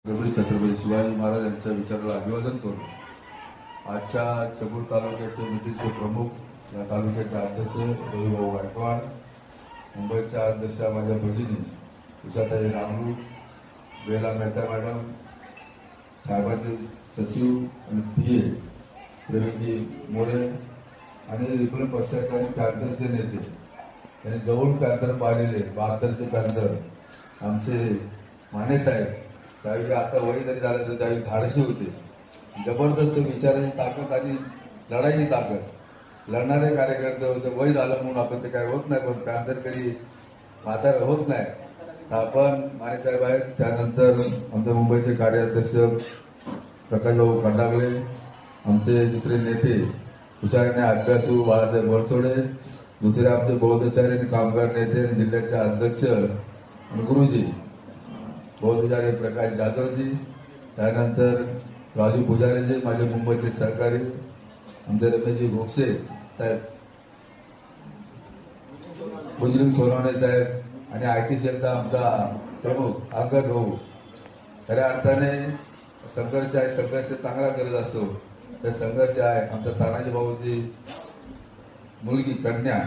गौरी छत्रपती शिवाजी महाराज यांच्या विचाराला अभिवादन करू. आजच्या चबूर तालुक्याचे मिटीचे प्रमुख, या तालुक्याचे अध्यक्ष रविभाऊ गायकवाड, मुंबईच्या अध्यक्षा माझ्या भगिनी उषाताई रामरू, बेला मेहता मॅडम, साहेबांचे सचिव आणि PA प्रवीणजी मोरे आणि रिपब्लिक पक्षाचे आणि पॅन्थरचे नेते, त्यांनी जवळून पॅन्थर पाहिलेले 72चे पॅन्थर आमचे माने साहेब. त्यावेळी आता वय जरी झालं तर त्यावेळी धाडशी होते, जबरदस्त विचाराची ताकद आणि लढाईची ताकद, लढणारे कार्यकर्ते होते. वय झालं म्हणून आपण ते काय होत नाही, पण पॅन्थर कधी म्हातार होत नाही. आपण माने साहेब आहेत. त्यानंतर आमचे मुंबईचे कार्याध्यक्ष प्रकाशभाऊ खंडागळे, आमचे दुसरे नेते हुशारीने अभ्यासू बाळासाहेब वरसोडे, दुसरे आमचे बौद्धचारी आणि कामगार नेते आणि जिल्ह्याचे अध्यक्ष आणि गुरुजी बौद्धचार्य प्रकाश जाधवजी, त्यानंतर राजू पुजारीजी माझे मुंबईचे सहकारी, आमचे रमेशजी भोगसे साहेब, मुजरिम सोनवणे साहेब आणि IT सेलचा आमचा प्रमुख अंगद भाऊ. खऱ्या अर्थाने संघर्ष आहे, संघर्ष चांगला करत असतो. तर संघर्ष आहे आमच्या तानाजी भाऊची मुलगी कन्या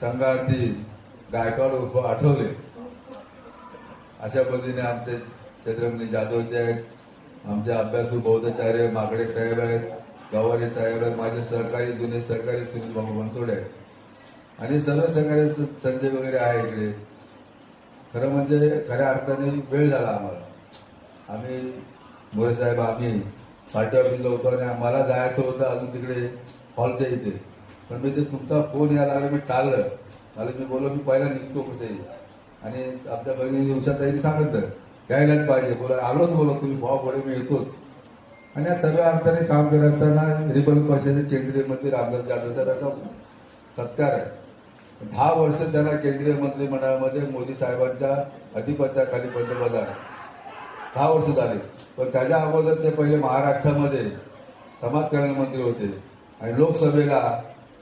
संघार्थी गायकवाड उर्फ आठवले. अशा पद्धतीने आमचे छत्रपती जाधवचे आहेत, आमचे अभ्यासू बौद्धचार्य माकडे साहेब आहेत, गवारे साहेब आहेत, माझे सहकारी जुने सहकारी सुनील भाऊ बनसोडे आहेत आणि सर्व सहकारी संजय वगैरे आहे इकडे. खरं म्हणजे खऱ्या अर्थाने वेळ झाला आम्हाला. आम्ही मोरे साहेब आम्ही पार्टी ऑफिसला होतो आणि आम्हाला जायचं होतं अजून तिकडे हॉलच्या इथे, पण मी ते तुमचा फोन यायला लागला, मी टाळलं. मी बोललो मी पहिला निघतो कुठे, आणि आमच्या बहिणी उषाताईने सांगितलं यायलाच पाहिजे. आलोच बोलो तुम्ही भाव पुढे मी येतोच. आणि या सर्व अर्थाने काम करत असताना रिपब्लिक पक्षाचे केंद्रीय मंत्री रामदास जाधव साहेबांचा सत्कार आहे. 10 वर्ष त्यांना केंद्रीय मंत्रिमंडळामध्ये मोदी साहेबांच्या अधिपत्याखाली पंतप्रधान 10 वर्ष झाले. पण त्याच्या अगोदर ते पहिले महाराष्ट्रामध्ये समाज कल्याण मंत्री होते आणि लोकसभेला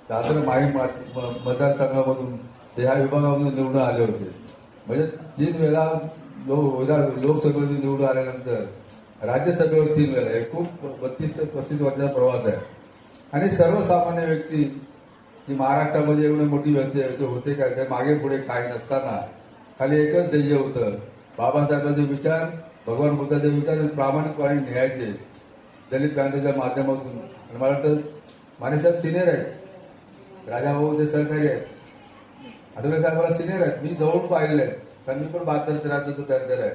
दादर माहीम मतदारसंघामधून ते ह्या विभागामधून निवडून आले होते. म्हणजे 3 वेळा लोकसभेतून निवडून आल्यानंतर राज्यसभेवर 3 वेळा, एकूण 32 ते 35 वर्षाचा प्रवास आहे. आणि सर्वसामान्य व्यक्ती जी महाराष्ट्रामध्ये एवढी मोठी व्यक्ती होते काय, त्या मागे पुढे काही नसताना खाली एकच ध्येय होतं, बाबासाहेबांचे विचार, भगवान बुद्धाचे विचार प्रामाणिकपणे न्यायचे दलित क्रांतीच्या माध्यमातून. आणि मला वाटतं मानेसाहेब सिनियर आहेत, राजाभाऊ ते सहकारी आहेत, आठवले साहेबांना सिनियर आहेत, मी जवळून पाहिलेले आहेत, कारण मी पण 72-73 पॅन्थर आहे.